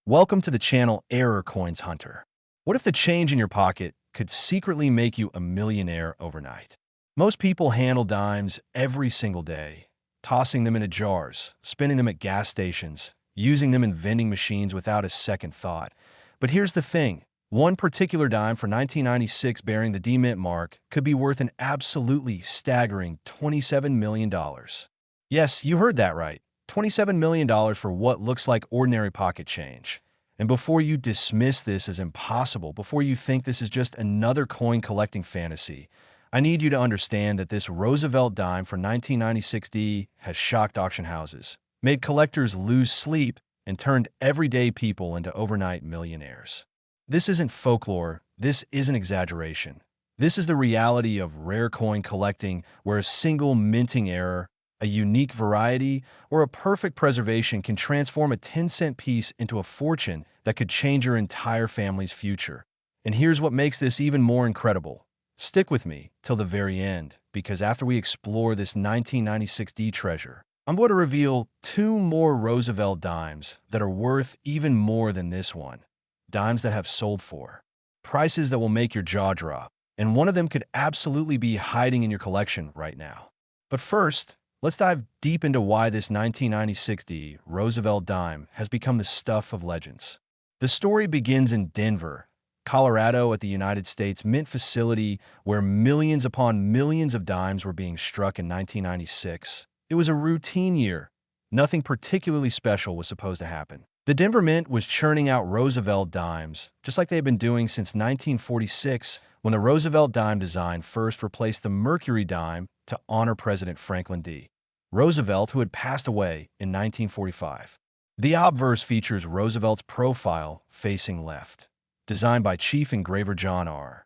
Welcome to the channel Error Coins Hunter. What if the change in your pocket could secretly make you a millionaire overnight? Most people handle dimes every single day, tossing them into jars, spinning them at gas stations, using them in vending machines without a second thought. But here's the thing. One particular dime for 1996 bearing the D Mint mark could be worth an absolutely staggering $27 million. Yes, you heard that right. $27 million for what looks like ordinary pocket change. And before you dismiss this as impossible, before you think this is just another coin collecting fantasy, I need you to understand that this Roosevelt dime for 1996D has shocked auction houses, made collectors lose sleep, and turned everyday people into overnight millionaires. This isn't folklore, this isn't exaggeration. This is the reality of rare coin collecting where a single minting error, a unique variety, or a perfect preservation can transform a 10-cent piece into a fortune that could change your entire family's future. And here's what makes this even more incredible. Stick with me till the very end, because after we explore this 1996D treasure, I'm going to reveal two more Roosevelt dimes that are worth even more than this one. Dimes that have sold for prices that will make your jaw drop, and one of them could absolutely be hiding in your collection right now. But first, let's dive deep into why this 1996D Roosevelt dime has become the stuff of legends. The story begins in Denver, Colorado, at the United States Mint facility where millions upon millions of dimes were being struck in 1996. It was a routine year. Nothing particularly special was supposed to happen. The Denver Mint was churning out Roosevelt dimes, just like they had been doing since 1946, when the Roosevelt dime design first replaced the Mercury dime to honor President Franklin D. Roosevelt, who had passed away in 1945. The obverse features Roosevelt's profile facing left, designed by Chief Engraver John R.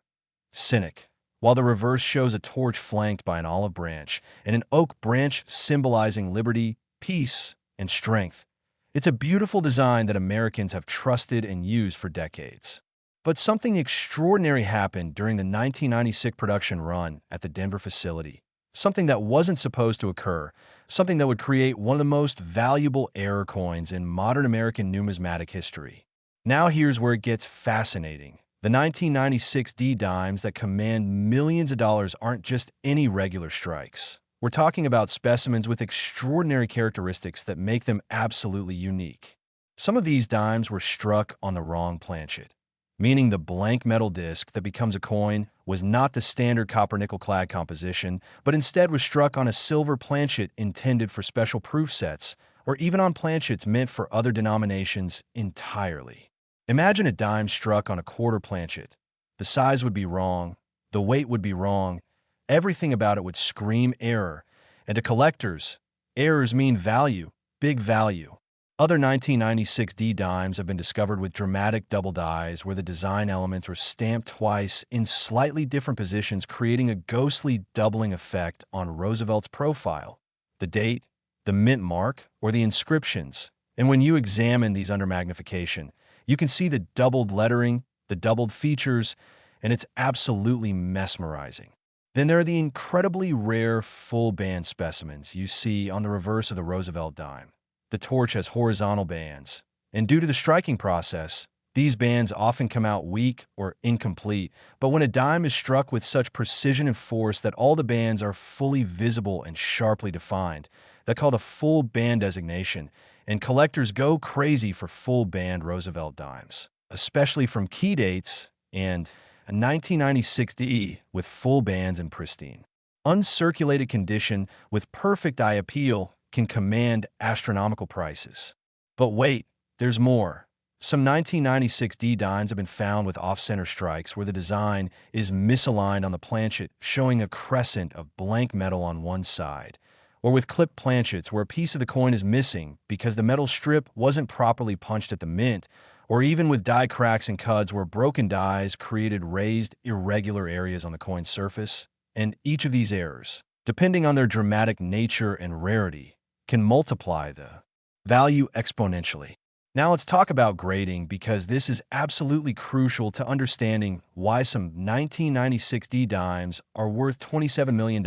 Cynic, while the reverse shows a torch flanked by an olive branch and an oak branch symbolizing liberty, peace, and strength. It's a beautiful design that Americans have trusted and used for decades. But something extraordinary happened during the 1996 production run at the Denver facility. Something that wasn't supposed to occur, something that would create one of the most valuable error coins in modern American numismatic history. Now here's where it gets fascinating. The 1996 D dimes that command millions of dollars aren't just any regular strikes. We're talking about specimens with extraordinary characteristics that make them absolutely unique. Some of these dimes were struck on the wrong planchet, meaning the blank metal disc that becomes a coin was not the standard copper-nickel clad composition, but instead was struck on a silver planchet intended for special proof sets, or even on planchets meant for other denominations entirely. Imagine a dime struck on a quarter planchet. The size would be wrong, the weight would be wrong, everything about it would scream error, and to collectors, errors mean value, big value. Other 1996 D dimes have been discovered with dramatic double dies where the design elements were stamped twice in slightly different positions, creating a ghostly doubling effect on Roosevelt's profile, the date, the mint mark, or the inscriptions. And when you examine these under magnification, you can see the doubled lettering, the doubled features, and it's absolutely mesmerizing. Then there are the incredibly rare full band specimens you see on the reverse of the Roosevelt dime. The torch has horizontal bands, and due to the striking process, these bands often come out weak or incomplete, but when a dime is struck with such precision and force that all the bands are fully visible and sharply defined, that's called a full band designation, and collectors go crazy for full band Roosevelt dimes, especially from key dates and a 1996D with full bands in pristine, uncirculated condition with perfect eye appeal can command astronomical prices. But wait, there's more. Some 1996 D dimes have been found with off-center strikes where the design is misaligned on the planchet, showing a crescent of blank metal on one side, or with clipped planchets where a piece of the coin is missing because the metal strip wasn't properly punched at the mint, or even with die cracks and cuds where broken dies created raised, irregular areas on the coin's surface. And each of these errors, depending on their dramatic nature and rarity, can multiply the value exponentially. Now let's talk about grading, because this is absolutely crucial to understanding why some 1996 D dimes are worth $27 million,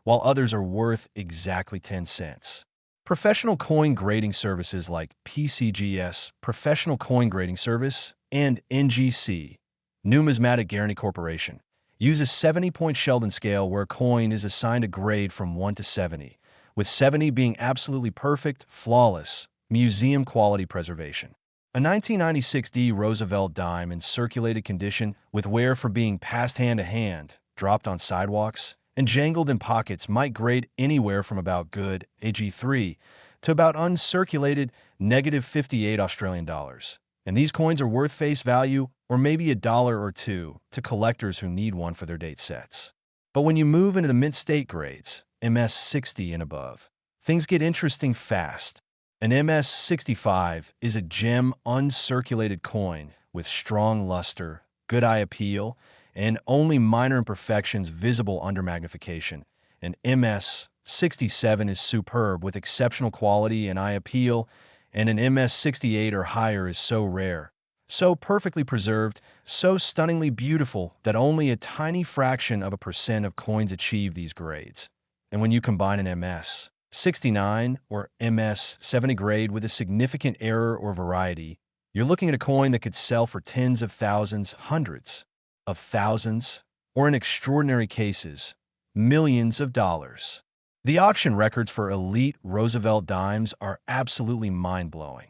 while others are worth exactly 10 cents. Professional coin grading services like PCGS, Professional Coin Grading Service, and NGC, Numismatic Guarantee Corporation, use a 70-point Sheldon scale where a coin is assigned a grade from 1 to 70, with 70 being absolutely perfect, flawless, museum-quality preservation. A 1996 D Roosevelt dime in circulated condition with wear for being passed hand to hand, dropped on sidewalks, and jangled in pockets might grade anywhere from about good, AG3, to about uncirculated, -58 Australian dollars. And these coins are worth face value, or maybe $1 or $2, to collectors who need one for their date sets. But when you move into the mint state grades, MS60 and above, things get interesting fast. An MS65 is a gem uncirculated coin with strong luster, good eye appeal, and only minor imperfections visible under magnification. An MS67 is superb with exceptional quality and eye appeal, and an MS68 or higher is so rare, so perfectly preserved, so stunningly beautiful that only a tiny fraction of a percent of coins achieve these grades. And when you combine an MS69 or MS70 grade with a significant error or variety, you're looking at a coin that could sell for tens of thousands, hundreds of thousands, or in extraordinary cases, millions of dollars. The auction records for elite Roosevelt dimes are absolutely mind-blowing.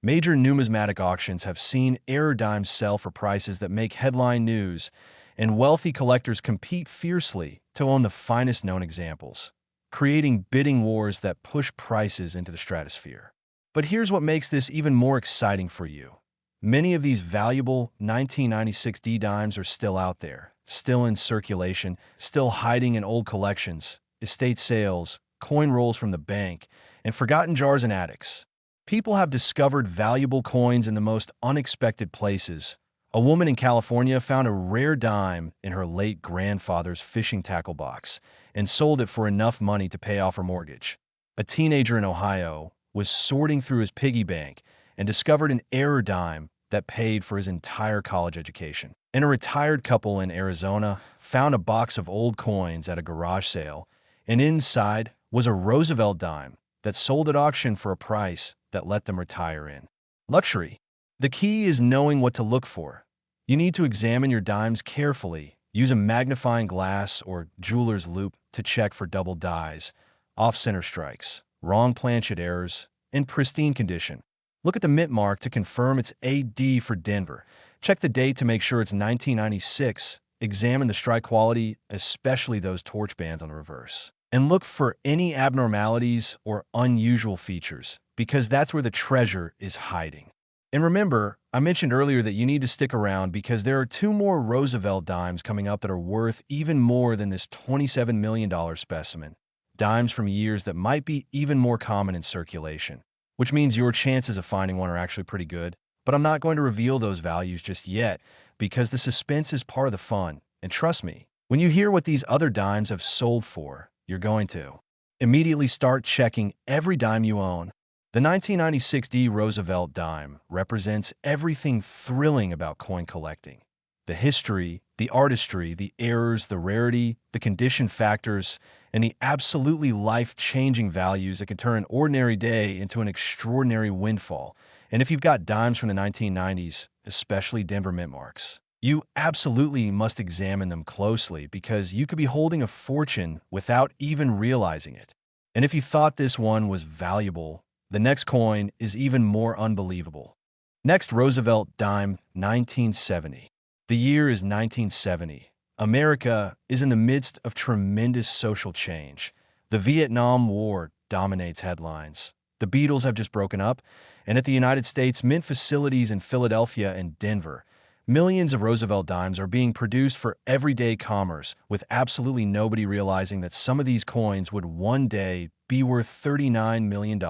Major numismatic auctions have seen error dimes sell for prices that make headline news, and wealthy collectors compete fiercely to own the finest known examples, creating bidding wars that push prices into the stratosphere. But here's what makes this even more exciting for you. Many of these valuable 1996 D dimes are still out there, still in circulation, still hiding in old collections, estate sales, coin rolls from the bank, and forgotten jars in attics. People have discovered valuable coins in the most unexpected places. A woman in California found a rare dime in her late grandfather's fishing tackle box and sold it for enough money to pay off her mortgage. A teenager in Ohio was sorting through his piggy bank and discovered an error dime that paid for his entire college education. And a retired couple in Arizona found a box of old coins at a garage sale, and inside was a Roosevelt dime that sold at auction for a price that let them retire in luxury. The key is knowing what to look for. You need to examine your dimes carefully, use a magnifying glass or jeweler's loupe to check for double dies, off-center strikes, wrong planchet errors, in pristine condition. Look at the mint mark to confirm it's AD for Denver. Check the date to make sure it's 1996. Examine the strike quality, especially those torch bands on the reverse. And look for any abnormalities or unusual features, because that's where the treasure is hiding. And remember, I mentioned earlier that you need to stick around because there are 2 more Roosevelt dimes coming up that are worth even more than this $27 million specimen. Dimes from years that might be even more common in circulation, which means your chances of finding one are actually pretty good. But I'm not going to reveal those values just yet because the suspense is part of the fun. And trust me, when you hear what these other dimes have sold for, you're going to immediately start checking every dime you own. The 1996 D Roosevelt dime represents everything thrilling about coin collecting. The history, the artistry, the errors, the rarity, the condition factors, and the absolutely life-changing values that can turn an ordinary day into an extraordinary windfall. And if you've got dimes from the 1990s, especially Denver mint marks, you absolutely must examine them closely because you could be holding a fortune without even realizing it. And if you thought this one was valuable, the next coin is even more unbelievable. Next, Roosevelt dime 1970. The year is 1970. America is in the midst of tremendous social change. The Vietnam War dominates headlines. The Beatles have just broken up, and at the United States Mint facilities in Philadelphia and Denver, millions of Roosevelt dimes are being produced for everyday commerce, with absolutely nobody realizing that some of these coins would one day be worth $39 million.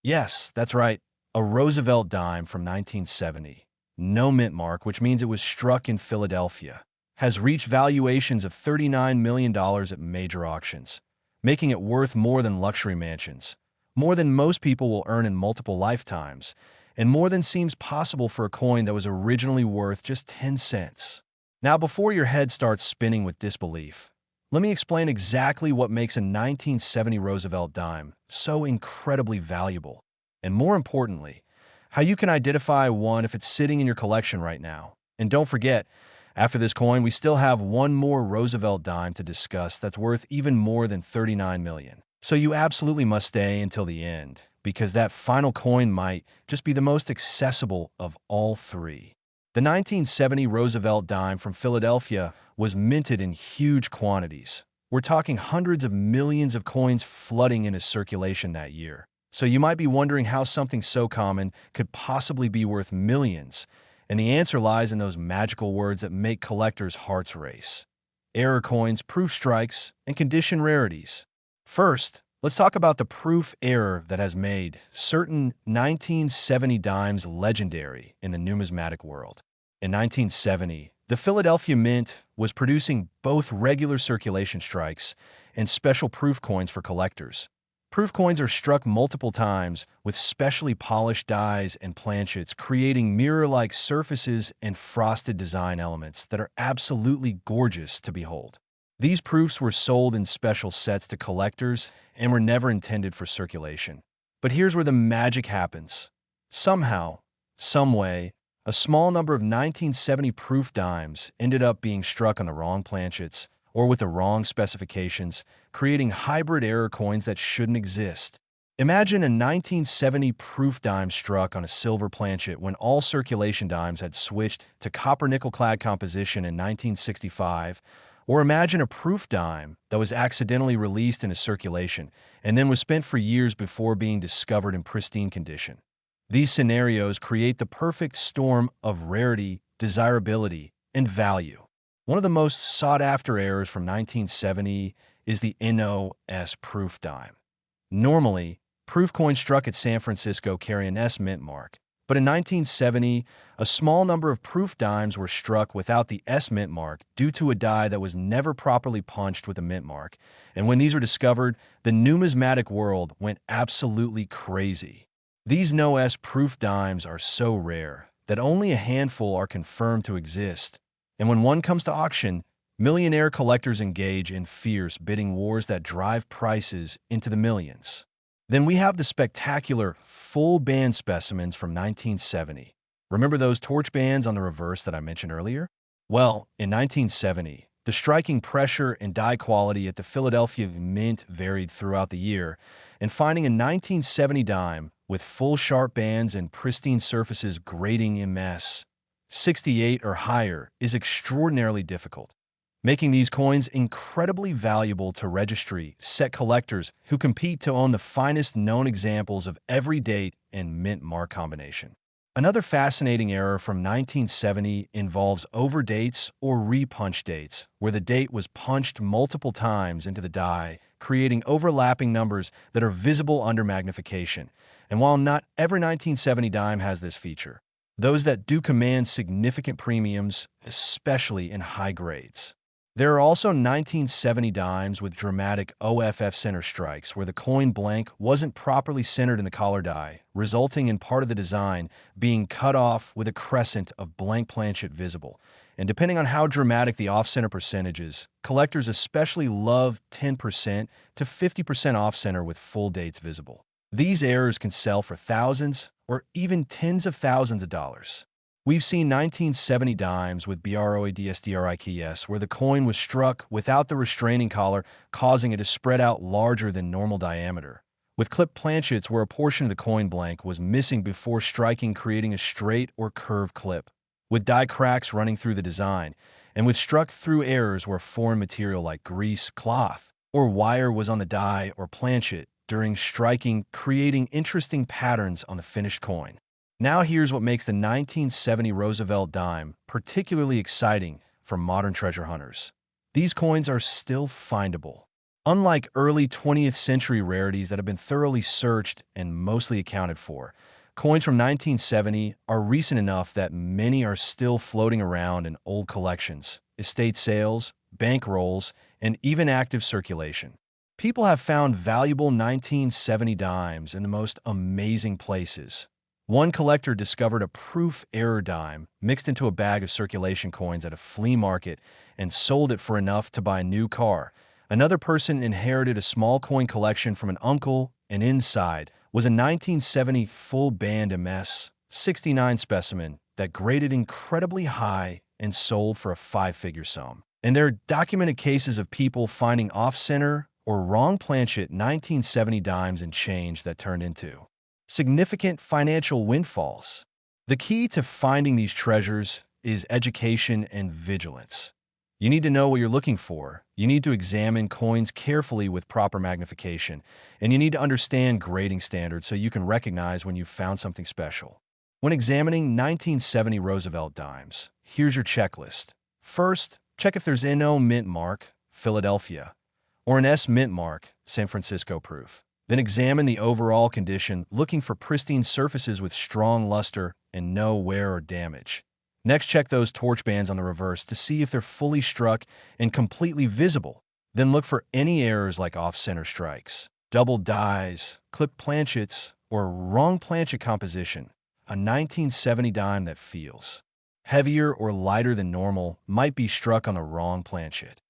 Yes, that's right, a Roosevelt dime from 1970. No mint mark, which means it was struck in Philadelphia, has reached valuations of $39 million at major auctions, making it worth more than luxury mansions, more than most people will earn in multiple lifetimes, and more than seems possible for a coin that was originally worth just 10 cents. Now, before your head starts spinning with disbelief, let me explain exactly what makes a 1970 Roosevelt dime so incredibly valuable? And more importantly, how you can identify one if it's sitting in your collection right now. And don't forget, after this coin, we still have one more Roosevelt dime to discuss that's worth even more than 39 million. So you absolutely must stay until the end, because that final coin might just be the most accessible of all three. The 1970 Roosevelt dime from Philadelphia was minted in huge quantities. We're talking hundreds of millions of coins flooding into circulation that year. So you might be wondering how something so common could possibly be worth millions. And the answer lies in those magical words that make collectors' hearts race: error coins, proof strikes, and condition rarities. First, let's talk about the proof error that has made certain 1970 dimes legendary in the numismatic world. In 1970, the Philadelphia Mint was producing both regular circulation strikes and special proof coins for collectors. Proof coins are struck multiple times with specially polished dies and planchets, creating mirror-like surfaces and frosted design elements that are absolutely gorgeous to behold. These proofs were sold in special sets to collectors and were never intended for circulation. But here's where the magic happens. Somehow, someway, a small number of 1970 proof dimes ended up being struck on the wrong planchets or with the wrong specifications, creating hybrid error coins that shouldn't exist. Imagine a 1970 proof dime struck on a silver planchet when all circulation dimes had switched to copper-nickel clad composition in 1965, or imagine a proof dime that was accidentally released into circulation and then was spent for years before being discovered in pristine condition. These scenarios create the perfect storm of rarity, desirability, and value. One of the most sought-after errors from 1970 is the NOS proof dime. Normally, proof coins struck at San Francisco carry an S mint mark, but in 1970, a small number of proof dimes were struck without the S mint mark due to a die that was never properly punched with a mint mark, and when these were discovered, the numismatic world went absolutely crazy. These NOS proof dimes are so rare that only a handful are confirmed to exist. And when one comes to auction, millionaire collectors engage in fierce bidding wars that drive prices into the millions. Then we have the spectacular full-band specimens from 1970. Remember those torch bands on the reverse that I mentioned earlier? Well, in 1970, the striking pressure and die quality at the Philadelphia Mint varied throughout the year, and finding a 1970 dime with full sharp bands and pristine surfaces grading MS 68 or higher is extraordinarily difficult, making these coins incredibly valuable to registry set collectors who compete to own the finest known examples of every date and mint mark combination. Another fascinating error from 1970 involves overdates or repunch dates, where the date was punched multiple times into the die, creating overlapping numbers that are visible under magnification. And while not every 1970 dime has this feature, those that do command significant premiums, especially in high grades. There are also 1970 dimes with dramatic OFF center strikes where the coin blank wasn't properly centered in the collar die, resulting in part of the design being cut off with a crescent of blank planchet visible. And depending on how dramatic the off-center percentage is, collectors especially love 10% to 50% off-center with full dates visible. These errors can sell for thousands or even tens of thousands of dollars. We've seen 1970 dimes with BROADSDRIKS where the coin was struck without the restraining collar, causing it to spread out larger than normal diameter, with clipped planchets where a portion of the coin blank was missing before striking, creating a straight or curved clip, with die cracks running through the design, and with struck-through errors where foreign material like grease, cloth, or wire was on the die or planchet during striking, creating interesting patterns on the finished coin. Now here's what makes the 1970 Roosevelt dime particularly exciting for modern treasure hunters. These coins are still findable. Unlike early 20th century rarities that have been thoroughly searched and mostly accounted for, coins from 1970 are recent enough that many are still floating around in old collections, estate sales, bank rolls, and even active circulation. People have found valuable 1970 dimes in the most amazing places. One collector discovered a proof error dime mixed into a bag of circulation coins at a flea market and sold it for enough to buy a new car. Another person inherited a small coin collection from an uncle and inside was a 1970 full-band MS-69 specimen that graded incredibly high and sold for a five-figure sum. And there are documented cases of people finding off-center or wrong Planchet 1970 dimes and change that turned into significant financial windfalls. The key to finding these treasures is education and vigilance. You need to know what you're looking for. You need to examine coins carefully with proper magnification, and you need to understand grading standards so you can recognize when you've found something special. When examining 1970 Roosevelt dimes, here's your checklist. First, check if there's NO mint mark, Philadelphia, or an S mint mark, San Francisco proof. Then examine the overall condition, looking for pristine surfaces with strong luster and no wear or damage. Next, check those torch bands on the reverse to see if they're fully struck and completely visible. Then look for any errors like off-center strikes, double dies, clipped planchets, or wrong planchet composition. A 1970 dime that feels heavier or lighter than normal might be struck on the wrong planchet.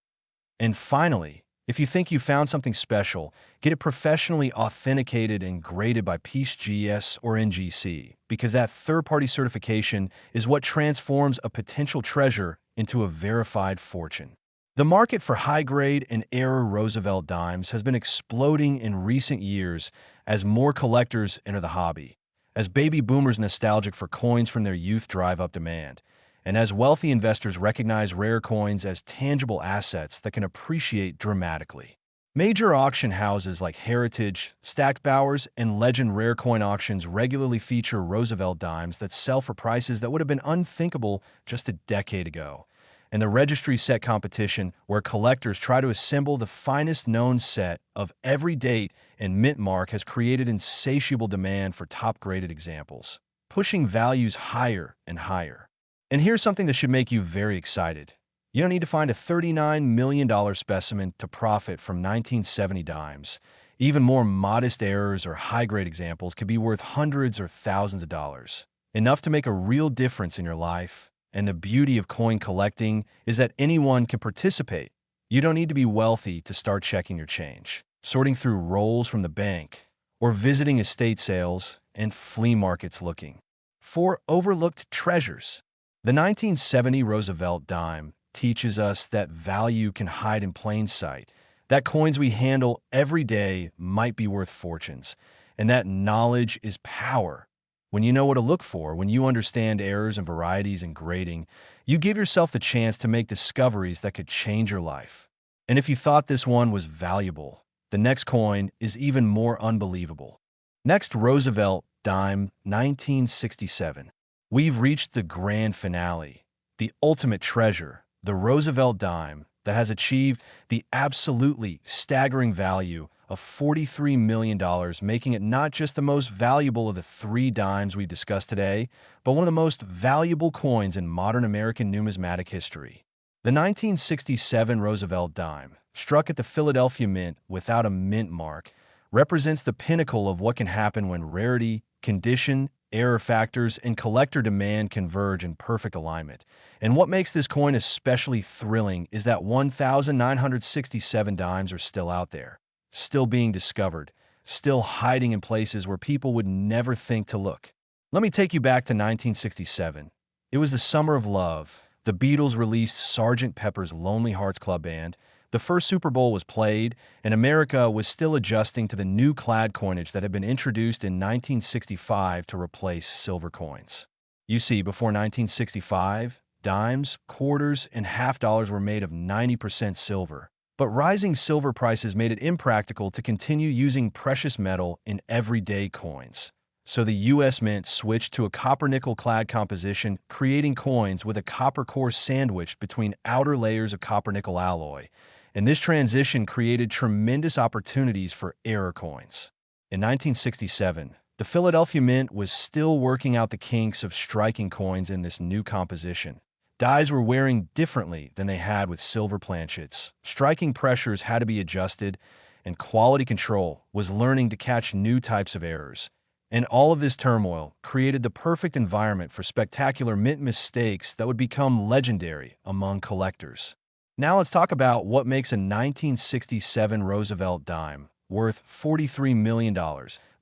And finally, if you think you found something special, get it professionally authenticated and graded by PGS or NGC, because that third-party certification is what transforms a potential treasure into a verified fortune. The market for high-grade and error Roosevelt dimes has been exploding in recent years as more collectors enter the hobby, as baby boomers nostalgic for coins from their youth drive up demand, and as wealthy investors recognize rare coins as tangible assets that can appreciate dramatically. Major auction houses like Heritage, Stacked Bowers, and Legend Rare Coin Auctions regularly feature Roosevelt dimes that sell for prices that would have been unthinkable just a decade ago. And the registry set competition, where collectors try to assemble the finest known set of every date and mint mark, has created insatiable demand for top-graded examples, pushing values higher and higher. And here's something that should make you very excited. You don't need to find a $39 million specimen to profit from 1970 dimes. Even more modest errors or high-grade examples could be worth hundreds or thousands of dollars, enough to make a real difference in your life. And the beauty of coin collecting is that anyone can participate. You don't need to be wealthy to start checking your change, sorting through rolls from the bank, or visiting estate sales and flea markets looking for overlooked treasures. The 1970 Roosevelt dime teaches us that value can hide in plain sight, that coins we handle every day might be worth fortunes, and that knowledge is power. When you know what to look for, when you understand errors and varieties and grading, you give yourself the chance to make discoveries that could change your life. And if you thought this one was valuable, the next coin is even more unbelievable. Next, Roosevelt dime 1967. We've reached the grand finale, the ultimate treasure, the Roosevelt dime that has achieved the absolutely staggering value of $43 million, making it not just the most valuable of the three dimes we discussed today, but one of the most valuable coins in modern American numismatic history. The 1967 Roosevelt dime, struck at the Philadelphia Mint without a mint mark, represents the pinnacle of what can happen when rarity, condition, error factors, and collector demand converge in perfect alignment. And what makes this coin especially thrilling is that 1,967 dimes are still out there, still being discovered, still hiding in places where people would never think to look. Let me take you back to 1967. It was the summer of love. The Beatles released Sgt. Pepper's Lonely Hearts Club Band. The first Super Bowl was played, and America was still adjusting to the new clad coinage that had been introduced in 1965 to replace silver coins. You see, before 1965, dimes, quarters, and half dollars were made of 90% silver. But rising silver prices made it impractical to continue using precious metal in everyday coins. So the U.S. Mint switched to a copper-nickel clad composition, creating coins with a copper core sandwiched between outer layers of copper-nickel alloy. And this transition created tremendous opportunities for error coins. In 1967, the Philadelphia Mint was still working out the kinks of striking coins in this new composition. Dies were wearing differently than they had with silver planchets. Striking pressures had to be adjusted, and quality control was learning to catch new types of errors. And all of this turmoil created the perfect environment for spectacular mint mistakes that would become legendary among collectors. Now let's talk about what makes a 1967 Roosevelt dime worth $43 million,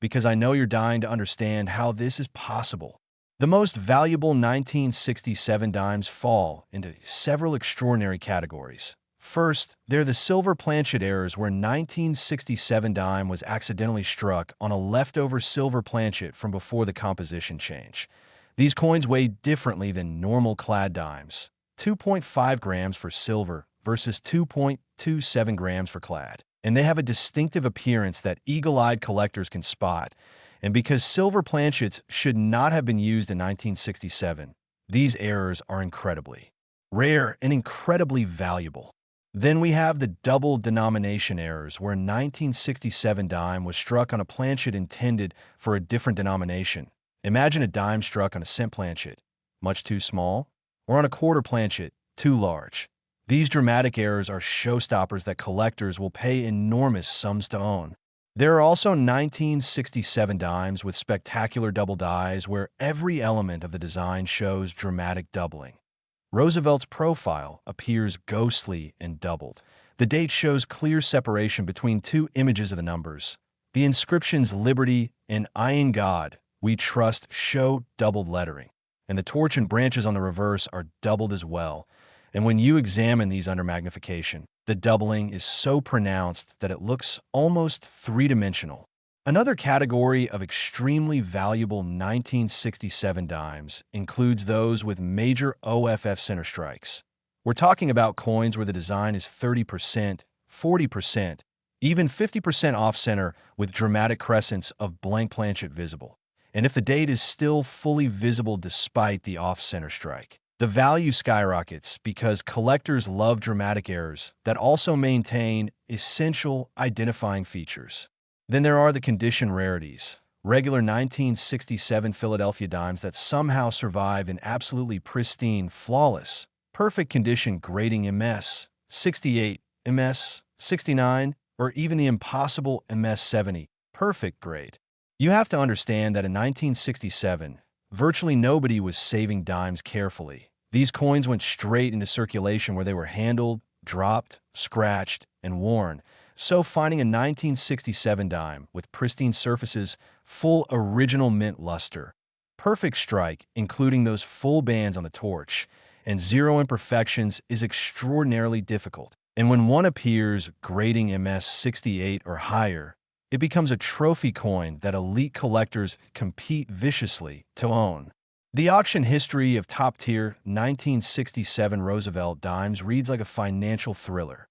because I know you're dying to understand how this is possible. The most valuable 1967 dimes fall into several extraordinary categories. First, they're the silver Planchet errors, where 1967 dime was accidentally struck on a leftover silver Planchet from before the composition change. These coins weigh differently than normal clad dimes, 2.5 grams for silver versus 2.27 grams for clad. And they have a distinctive appearance that eagle-eyed collectors can spot. And because silver Planchets should not have been used in 1967, these errors are incredibly rare and incredibly valuable. Then we have the double denomination errors, where 1967 dime was struck on a Planchet intended for a different denomination. Imagine a dime struck on a cent Planchet, much too small, or on a quarter Planchet, too large. These dramatic errors are showstoppers that collectors will pay enormous sums to own. There are also 1967 dimes with spectacular double dies, where every element of the design shows dramatic doubling. Roosevelt's profile appears ghostly and doubled. The date shows clear separation between two images of the numbers. The inscriptions "Liberty" and "I in God We Trust" show doubled lettering, and the torch and branches on the reverse are doubled as well. And when you examine these under magnification, the doubling is so pronounced that it looks almost three-dimensional. Another category of extremely valuable 1967 dimes includes those with major OFF center strikes. We're talking about coins where the design is 30%, 40%, even 50% off-center, with dramatic crescents of blank Planchet visible. And if the date is still fully visible despite the off-center strike, the value skyrockets, because collectors love dramatic errors that also maintain essential identifying features. Then there are the condition rarities, regular 1967 Philadelphia dimes that somehow survive in absolutely pristine, flawless, perfect condition grading MS 68, MS 69, or even the impossible MS 70, perfect grade. You have to understand that in 1967, virtually nobody was saving dimes carefully. These coins went straight into circulation, where they were handled, dropped, scratched, and worn. So finding a 1967 dime with pristine surfaces, full original mint luster, perfect strike, including those full bands on the torch, and zero imperfections is extraordinarily difficult. And when one appears grading MS 68 or higher, it becomes a trophy coin that elite collectors compete viciously to own. The auction history of top-tier 1967 Roosevelt dimes reads like a financial thriller.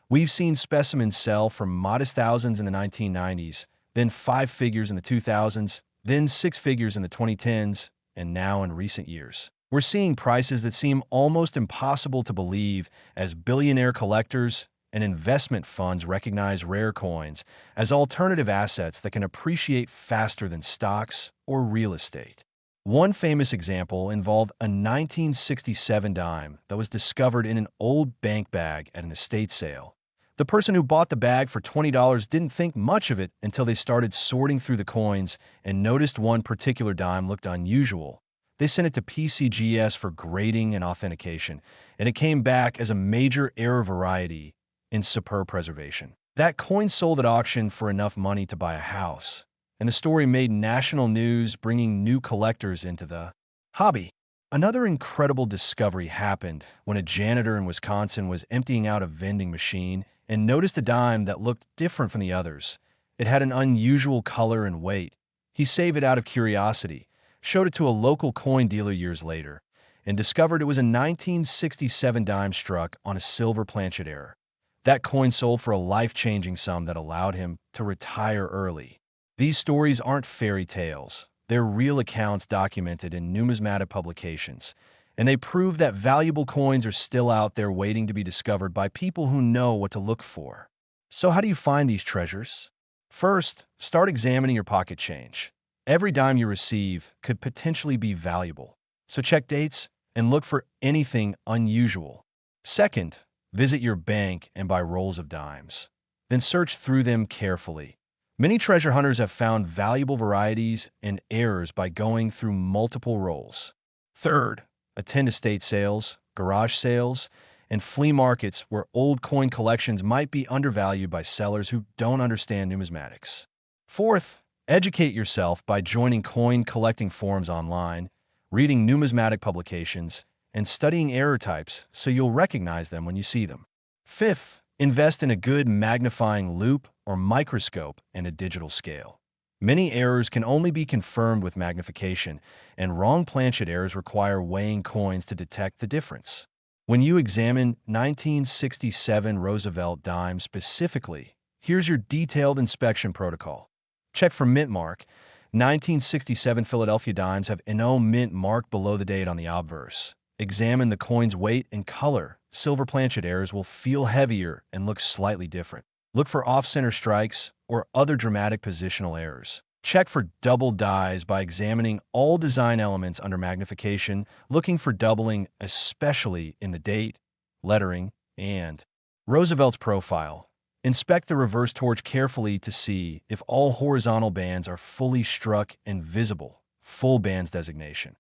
We've seen specimens sell for modest thousands in the 1990s, then five figures in the 2000s, then six figures in the 2010s, and now in recent years, we're seeing prices that seem almost impossible to believe, as billionaire collectors and investment funds recognize rare coins as alternative assets that can appreciate faster than stocks or real estate. One famous example involved a 1967 dime that was discovered in an old bank bag at an estate sale. The person who bought the bag for $20 didn't think much of it until they started sorting through the coins and noticed one particular dime looked unusual. They sent it to PCGS for grading and authentication, and it came back as a major error variety in superb preservation. That coin sold at auction for enough money to buy a house, and the story made national news, bringing new collectors into the hobby. Another incredible discovery happened when a janitor in Wisconsin was emptying out a vending machine and noticed a dime that looked different from the others. It had an unusual color and weight. He saved it out of curiosity, showed it to a local coin dealer years later, and discovered it was a 1967 dime struck on a silver Planchet error. That coin sold for a life-changing sum that allowed him to retire early. These stories aren't fairy tales. They're real accounts documented in numismatic publications, and they prove that valuable coins are still out there waiting to be discovered by people who know what to look for. So how do you find these treasures? First, start examining your pocket change. Every dime you receive could potentially be valuable, so check dates and look for anything unusual. Second, visit your bank and buy rolls of dimes. Then search through them carefully. Many treasure hunters have found valuable varieties and errors by going through multiple rolls. Third, attend estate sales, garage sales, and flea markets where old coin collections might be undervalued by sellers who don't understand numismatics. Fourth, educate yourself by joining coin collecting forums online, reading numismatic publications, and studying error types so you'll recognize them when you see them. Fifth, invest in a good magnifying loupe or microscope and a digital scale. Many errors can only be confirmed with magnification, and wrong Planchet errors require weighing coins to detect the difference. When you examine 1967 Roosevelt Dimes specifically, here's your detailed inspection protocol. Check for mint mark. 1967 Philadelphia Dimes have no mint mark below the date on the obverse. Examine the coin's weight and color. Silver Planchet errors will feel heavier and look slightly different. Look for off-center strikes or other dramatic positional errors. Check for double dies by examining all design elements under magnification, looking for doubling especially in the date, lettering, and Roosevelt's profile. Inspect the reverse torch carefully to see if all horizontal bands are fully struck and visible, full bands designation.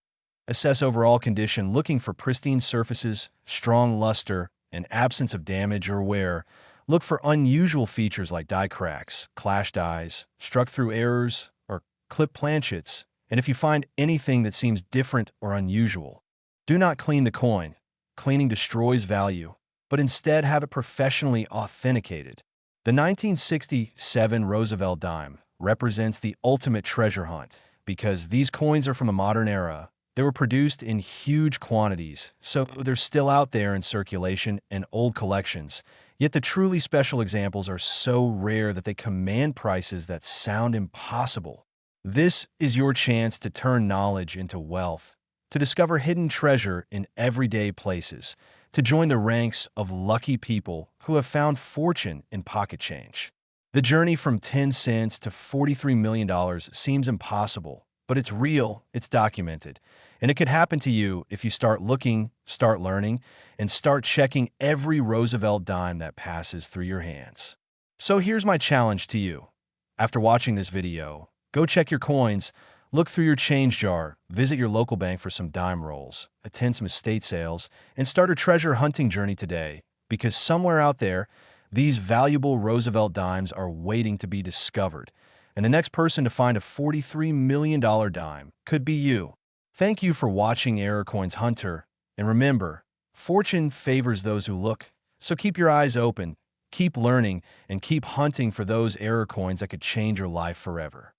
Assess overall condition looking for pristine surfaces, strong luster, and absence of damage or wear. Look for unusual features like die cracks, clash dies, struck through errors, or clip planchets, and if you find anything that seems different or unusual, do not clean the coin. Cleaning destroys value, but instead have it professionally authenticated. The 1967 Roosevelt dime represents the ultimate treasure hunt because these coins are from a modern era. They were produced in huge quantities, so they're still out there in circulation and old collections. Yet the truly special examples are so rare that they command prices that sound impossible. This is your chance to turn knowledge into wealth, to discover hidden treasure in everyday places, to join the ranks of lucky people who have found fortune in pocket change. The journey from 10 cents to $43 million seems impossible, but it's real, it's documented. And it could happen to you if you start looking, start learning, and start checking every Roosevelt dime that passes through your hands. So here's my challenge to you. After watching this video, go check your coins, look through your change jar, visit your local bank for some dime rolls, attend some estate sales, and start a treasure hunting journey today, because somewhere out there, these valuable Roosevelt dimes are waiting to be discovered, and the next person to find a $43 million dime could be you. Thank you for watching Error Coins Hunter, and remember, fortune favors those who look, so keep your eyes open, keep learning, and keep hunting for those error coins that could change your life forever.